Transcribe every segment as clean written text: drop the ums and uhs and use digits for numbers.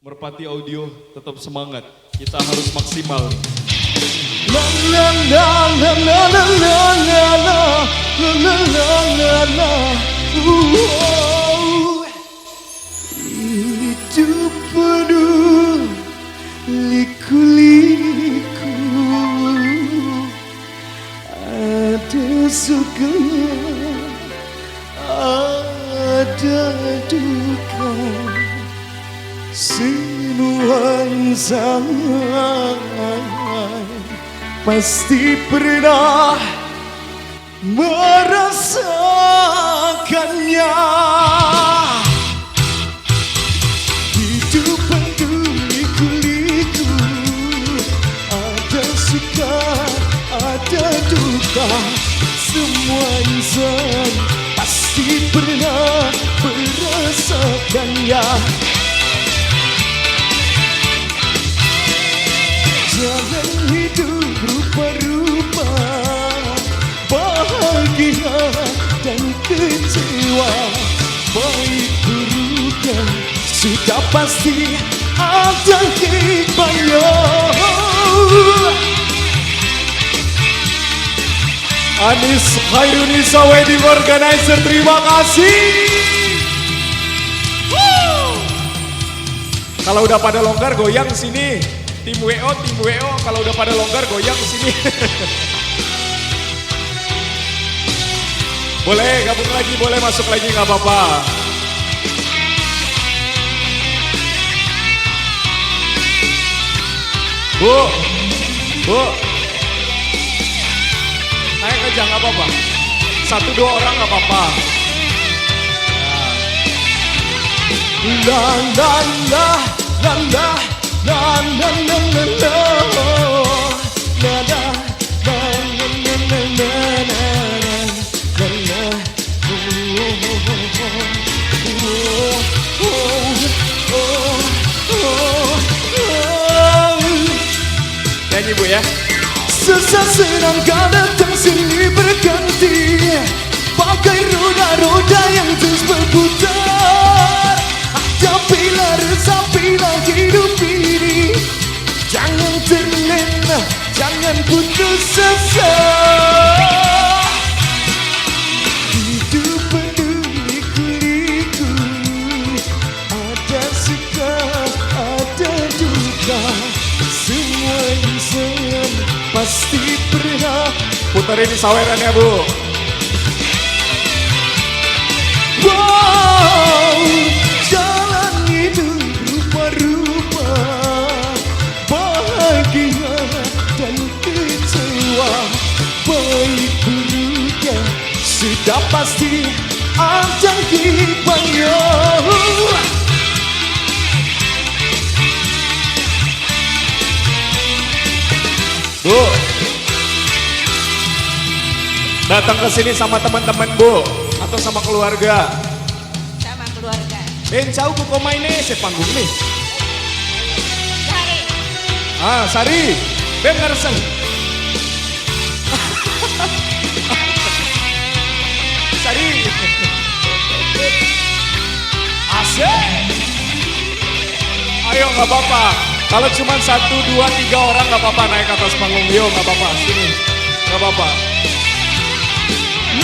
Merpati Audio tetap semangat. Kita harus maksimal. Hidup penuh liku-liku, ada sukanya, ada duka, semua insan pasti pernah merasakannya. Hidup penuh liku-liku, ada suka, ada duka, semua insan pasti pernah merasakannya. Jangan hidup rupa-rupa, bahagia dan kecewa, baik buruknya sudah pasti ada hikmahnya. Anis Khairunisa Wedding Organizer, terima kasih. Kalau udah pada longgar goyang sini. Tim WO, kalau udah pada longgar goyang sini. Boleh gabung lagi, boleh masuk lagi, nggak apa-apa. Bu, naik aja nggak apa-apa. 1-2 orang nggak apa-apa. La la la la la. La la la la la la la nyanyi Bu ya. Susah senang kadang silih berganti, bagai roda-roda yang terus berputar. Hadapilah, resapilah hidup ini, jangan terlena, jangan putus asa. Hidup penuh liku-liku, ada suka, ada duka, semua insan pasti pernah. Putar ini sawerannya Bu. Wow, jalan hidup rupa-rupa, bahagia dan kecewa, baik buruknya sudah pasti ada hikmahnya. Bu, datang ke sini sama teman-teman Bu atau sama keluarga? Sama keluarga. Jauh ku komaine se panggung nih. Sari. Sari, dengar sen. Sari. Asik. Ayo nggak apa-apa. Kalau cuma 1, 2, 3 orang nggak apa-apa naik ke atas panggung. Yo nggak apa-apa. Sini, nggak apa-apa.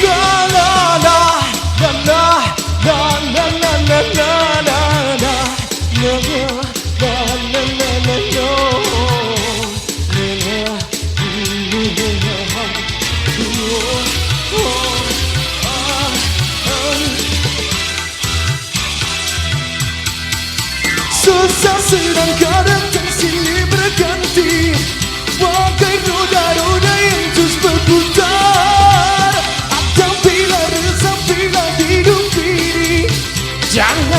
La la la la la la la la la la la la susah senang kadang silih berganti, bagai roda-roda yang terus berputar. Hadapilah, resapilah hidup ini, jangan